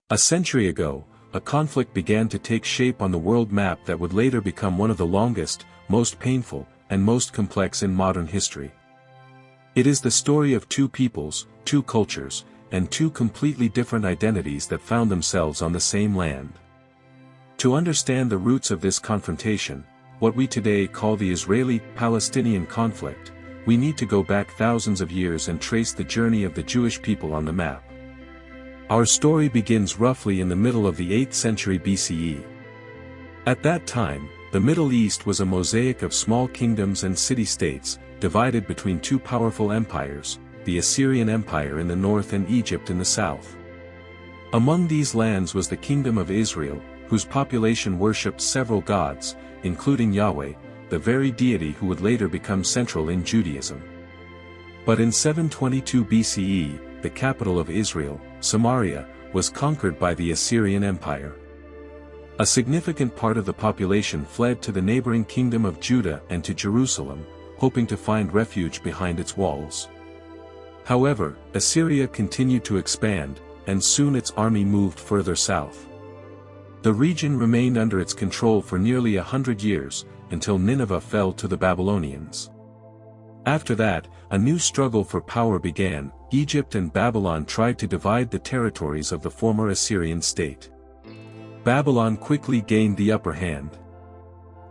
A century ago, a conflict began to take shape on the world map that would later become one of the longest, most painful, and most complex in modern history. It is the story of two peoples, two cultures, and two completely different identities that found themselves on the same land. To understand the roots of this confrontation, what we today call the Israeli-Palestinian conflict, we need to go back thousands of years and trace the journey of the Jewish people on the map. Our story begins roughly in the middle of the 8th century BCE. At that time, the Middle East was a mosaic of small kingdoms and city-states, divided between two powerful empires, the Assyrian Empire in the north and Egypt in the south. Among these lands was the Kingdom of Israel, whose population worshipped several gods, including Yahweh, the very deity who would later become central in Judaism. But in 722 BCE, the capital of Israel, Samaria, was conquered by the Assyrian Empire. A significant part of the population fled to the neighboring kingdom of Judah and to Jerusalem, hoping to find refuge behind its walls. However, Assyria continued to expand, and soon its army moved further south. The region remained under its control for nearly 100 years, until Nineveh fell to the Babylonians. After that, a new struggle for power began. Egypt and Babylon tried to divide the territories of the former Assyrian state. Babylon quickly gained the upper hand.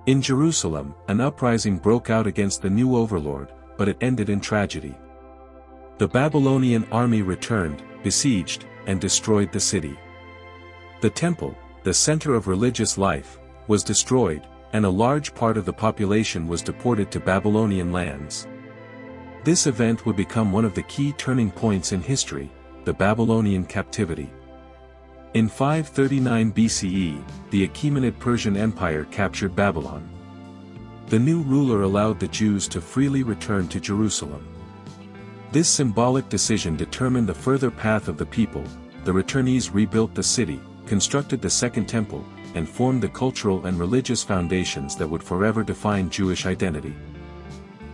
In Jerusalem, an uprising broke out against the new overlord, but it ended in tragedy. The Babylonian army returned, besieged, and destroyed the city. The temple, the center of religious life, was destroyed, and a large part of the population was deported to Babylonian lands. This event would become one of the key turning points in history, the Babylonian captivity. In 539 BCE, the Achaemenid Persian Empire captured Babylon. The new ruler allowed the Jews to freely return to Jerusalem. This symbolic decision determined the further path of the people. The returnees rebuilt the city, constructed the Second Temple, and formed the cultural and religious foundations that would forever define Jewish identity.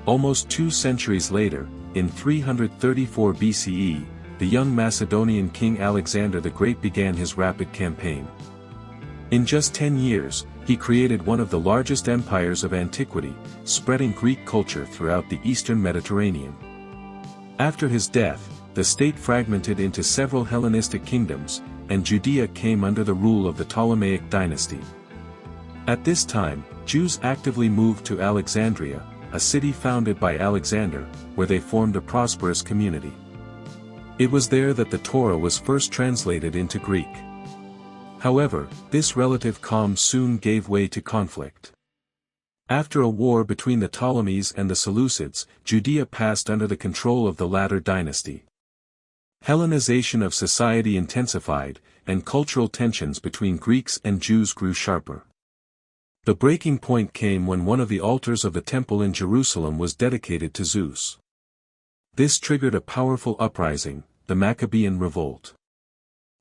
Almost 2 centuries later, in 334 BCE, the young Macedonian king Alexander the Great began his rapid campaign. In just 10 years, he created one of the largest empires of antiquity, spreading Greek culture throughout the eastern Mediterranean. After his death, the state fragmented into several Hellenistic kingdoms, and Judea came under the rule of the Ptolemaic dynasty. At this time, Jews actively moved to Alexandria, a city founded by Alexander, where they formed a prosperous community. It was there that the Torah was first translated into Greek. However, this relative calm soon gave way to conflict. After a war between the Ptolemies and the Seleucids, Judea passed under the control of the latter dynasty. Hellenization of society intensified, and cultural tensions between Greeks and Jews grew sharper. The breaking point came when one of the altars of the temple in Jerusalem was dedicated to Zeus. This triggered a powerful uprising, the Maccabean Revolt.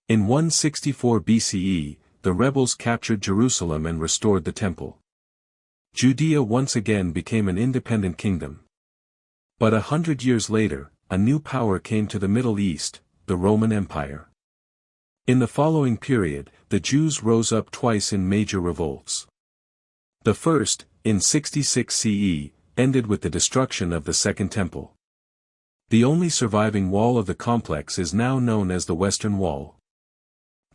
In 164 BCE, the rebels captured Jerusalem and restored the temple. Judea once again became an independent kingdom. But 100 years later, a new power came to the Middle East, the Roman Empire. In the following period, the Jews rose up twice in major revolts. The first, in 66 CE, ended with the destruction of the Second Temple. The only surviving wall of the complex is now known as the Western Wall.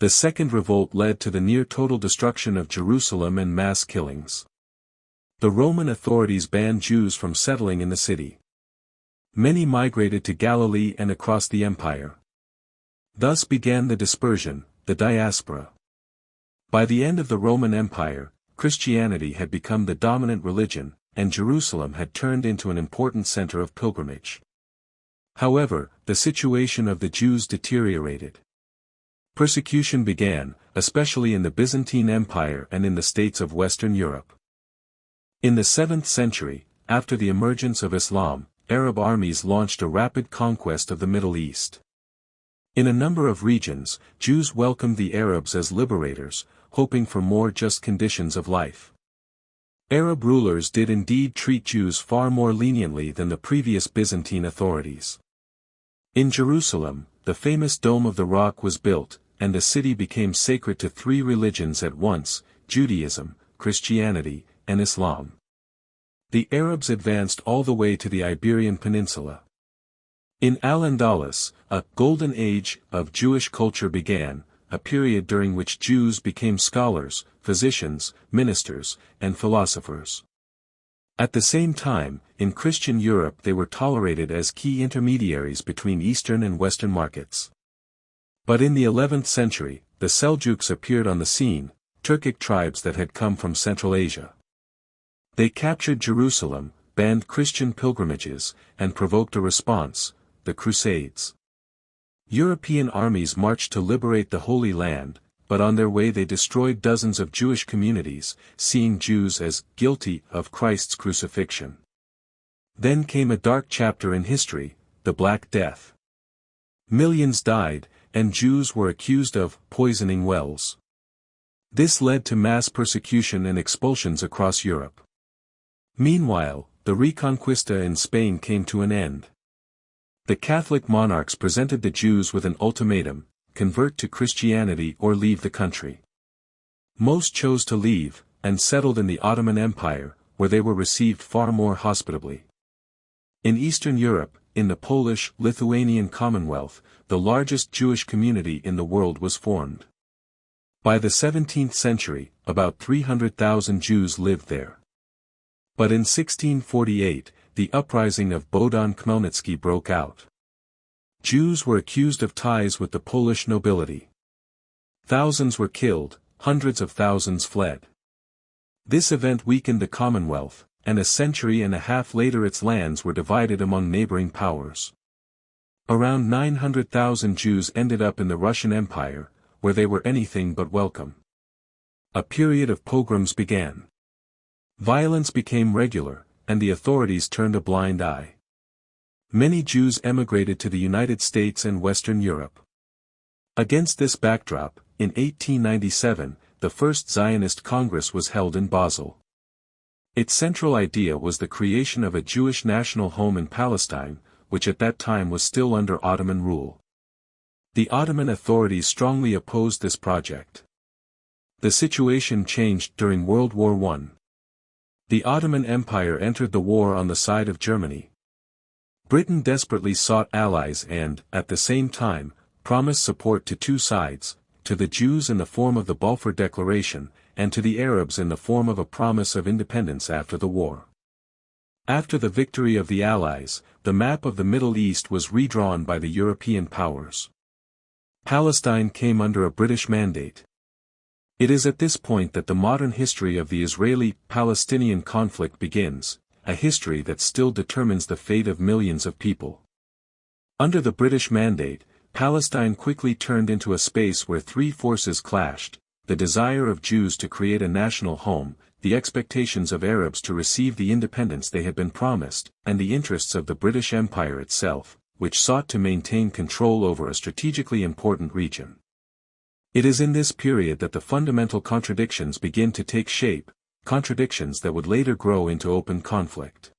The second revolt led to the near-total destruction of Jerusalem and mass killings. The Roman authorities banned Jews from settling in the city. Many migrated to Galilee and across the empire. Thus began the dispersion, the diaspora. By the end of the Roman Empire, Christianity had become the dominant religion, and Jerusalem had turned into an important center of pilgrimage. However, the situation of the Jews deteriorated. Persecution began, especially in the Byzantine Empire and in the states of Western Europe. In the 7th century, after the emergence of Islam, Arab armies launched a rapid conquest of the Middle East. In a number of regions, Jews welcomed the Arabs as liberators, hoping for more just conditions of life. Arab rulers did indeed treat Jews far more leniently than the previous Byzantine authorities. In Jerusalem, the famous Dome of the Rock was built, and the city became sacred to three religions at once: Judaism, Christianity, and Islam. The Arabs advanced all the way to the Iberian Peninsula. In Al-Andalus, a golden age of Jewish culture began, a period during which Jews became scholars, physicians, ministers, and philosophers. At the same time, in Christian Europe they were tolerated as key intermediaries between Eastern and Western markets. But in the 11th century, the Seljuks appeared on the scene, Turkic tribes that had come from Central Asia. They captured Jerusalem, banned Christian pilgrimages, and provoked a response: the Crusades. European armies marched to liberate the Holy Land, but on their way they destroyed dozens of Jewish communities, seeing Jews as guilty of Christ's crucifixion. Then came a dark chapter in history, the Black Death. Millions died, and Jews were accused of poisoning wells. This led to mass persecution and expulsions across Europe. Meanwhile, the Reconquista in Spain came to an end. The Catholic monarchs presented the Jews with an ultimatum: convert to Christianity or leave the country. Most chose to leave, and settled in the Ottoman Empire, where they were received far more hospitably. In Eastern Europe, in the Polish-Lithuanian Commonwealth, the largest Jewish community in the world was formed. By the 17th century, about 300,000 Jews lived there. But in 1648, the uprising of Bogdan Khmelnytsky broke out. Jews were accused of ties with the Polish nobility. Thousands were killed, hundreds of thousands fled. This event weakened the Commonwealth, and a century and a half later its lands were divided among neighboring powers. Around 900,000 Jews ended up in the Russian Empire, where they were anything but welcome. A period of pogroms began. Violence became regular, and the authorities turned a blind eye. Many Jews emigrated to the United States and Western Europe. Against this backdrop, in 1897, the first Zionist Congress was held in Basel. Its central idea was the creation of a Jewish national home in Palestine, which at that time was still under Ottoman rule. The Ottoman authorities strongly opposed this project. The situation changed during World War I. The Ottoman Empire entered the war on the side of Germany. Britain desperately sought allies and, at the same time, promised support to two sides, to the Jews in the form of the Balfour Declaration, and to the Arabs in the form of a promise of independence after the war. After the victory of the Allies, the map of the Middle East was redrawn by the European powers. Palestine came under a British mandate. It is at this point that the modern history of the Israeli-Palestinian conflict begins, a history that still determines the fate of millions of people. Under the British mandate, Palestine quickly turned into a space where three forces clashed: the desire of Jews to create a national home, the expectations of Arabs to receive the independence they had been promised, and the interests of the British Empire itself, which sought to maintain control over a strategically important region. It is in this period that the fundamental contradictions begin to take shape, contradictions that would later grow into open conflict.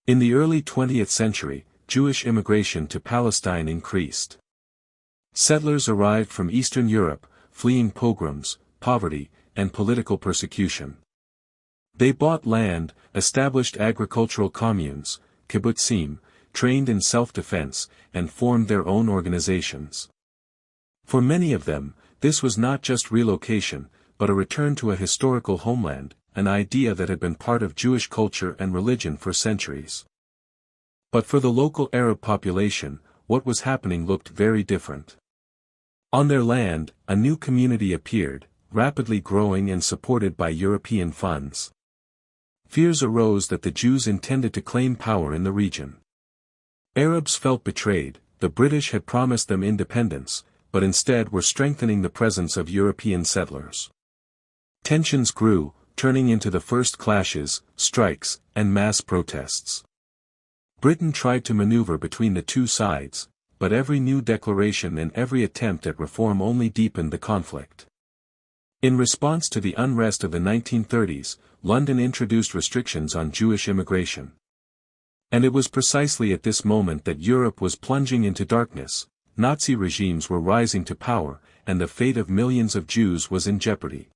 In the early 20th century, Jewish immigration to Palestine increased. Settlers arrived from Eastern Europe, fleeing pogroms, poverty, and political persecution. They bought land, established agricultural communes, kibbutzim, trained in self-defense, and formed their own organizations. For many of them, this was not just relocation, but a return to a historical homeland, an idea that had been part of Jewish culture and religion for centuries. But for the local Arab population, what was happening looked very different. On their land, a new community appeared, rapidly growing and supported by European funds. Fears arose that the Jews intended to claim power in the region. Arabs felt betrayed. The British had promised them independence, but instead were strengthening the presence of European settlers. Tensions grew, turning into the first clashes, strikes, and mass protests. Britain tried to maneuver between the two sides, but every new declaration and every attempt at reform only deepened the conflict. In response to the unrest of the 1930s, London introduced restrictions on Jewish immigration. And it was precisely at this moment that Europe was plunging into darkness. Nazi regimes were rising to power, and the fate of millions of Jews was in jeopardy.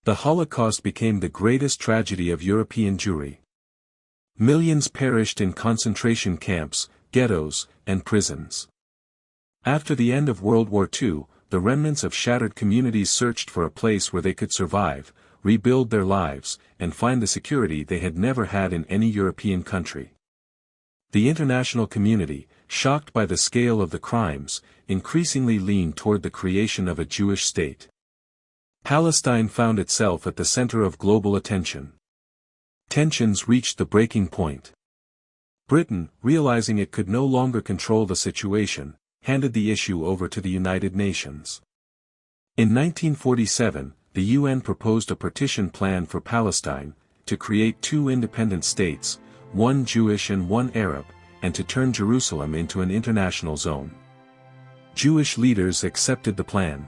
The Holocaust became the greatest tragedy of European Jewry. Millions perished in concentration camps, ghettos, and prisons. After the end of World War II, the remnants of shattered communities searched for a place where they could survive, rebuild their lives, and find the security they had never had in any European country. The international community, shocked by the scale of the crimes, increasingly leaned toward the creation of a Jewish state. Palestine found itself at the center of global attention. Tensions reached the breaking point. Britain, realizing it could no longer control the situation, handed the issue over to the United Nations. In 1947, the UN proposed a partition plan for Palestine, to create two independent states, one Jewish and one Arab, and to turn Jerusalem into an international zone. Jewish leaders accepted the plan.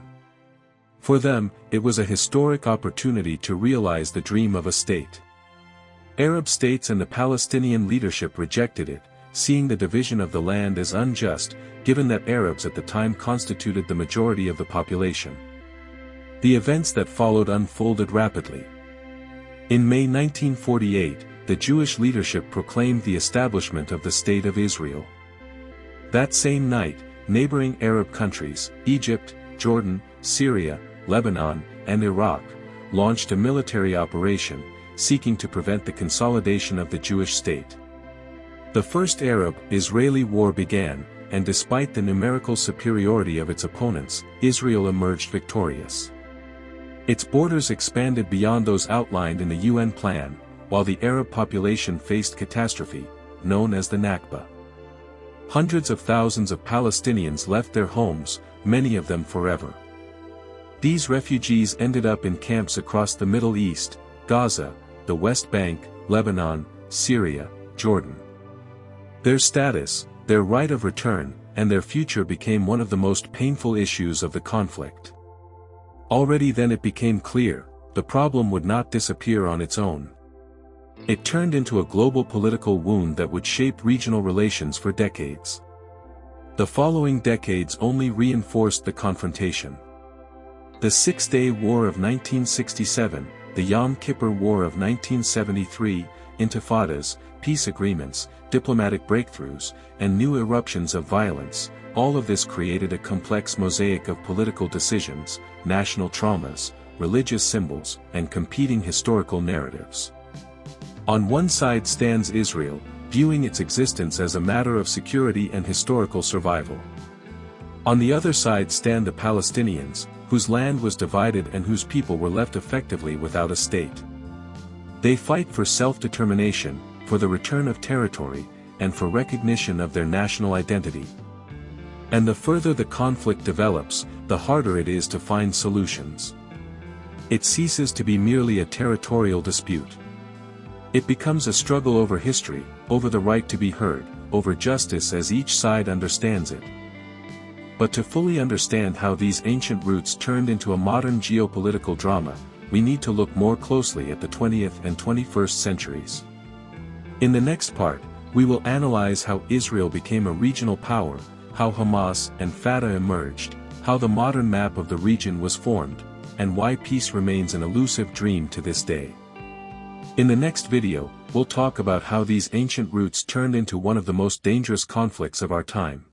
For them, it was a historic opportunity to realize the dream of a state. Arab states and the Palestinian leadership rejected it, seeing the division of the land as unjust, given that Arabs at the time constituted the majority of the population. The events that followed unfolded rapidly. In May 1948, the Jewish leadership proclaimed the establishment of the State of Israel. That same night, neighboring Arab countries, Egypt, Jordan, Syria, Lebanon, and Iraq, launched a military operation, seeking to prevent the consolidation of the Jewish state. The First Arab-Israeli War began, and despite the numerical superiority of its opponents, Israel emerged victorious. Its borders expanded beyond those outlined in the UN plan, while the Arab population faced catastrophe, known as the Nakba. Hundreds of thousands of Palestinians left their homes, many of them forever. These refugees ended up in camps across the Middle East, Gaza, the West Bank, Lebanon, Syria, Jordan. Their status, their right of return, and their future became one of the most painful issues of the conflict. Already then it became clear, the problem would not disappear on its own. It turned into a global political wound that would shape regional relations for decades. The following decades only reinforced the confrontation. The Six-Day War of 1967, the Yom Kippur War of 1973, intifadas, peace agreements, diplomatic breakthroughs, and new eruptions of violence, all of this created a complex mosaic of political decisions, national traumas, religious symbols, and competing historical narratives. On one side stands Israel, viewing its existence as a matter of security and historical survival. On the other side stand the Palestinians, whose land was divided and whose people were left effectively without a state. They fight for self-determination, for the return of territory, and for recognition of their national identity. And the further the conflict develops, the harder it is to find solutions. It ceases to be merely a territorial dispute. It becomes a struggle over history, over the right to be heard, over justice as each side understands it. But to fully understand how these ancient roots turned into a modern geopolitical drama, we need to look more closely at the 20th and 21st centuries. In the next part, we will analyze how Israel became a regional power, how Hamas and Fatah emerged, how the modern map of the region was formed, and why peace remains an elusive dream to this day. In the next video, we'll talk about how these ancient roots turned into one of the most dangerous conflicts of our time.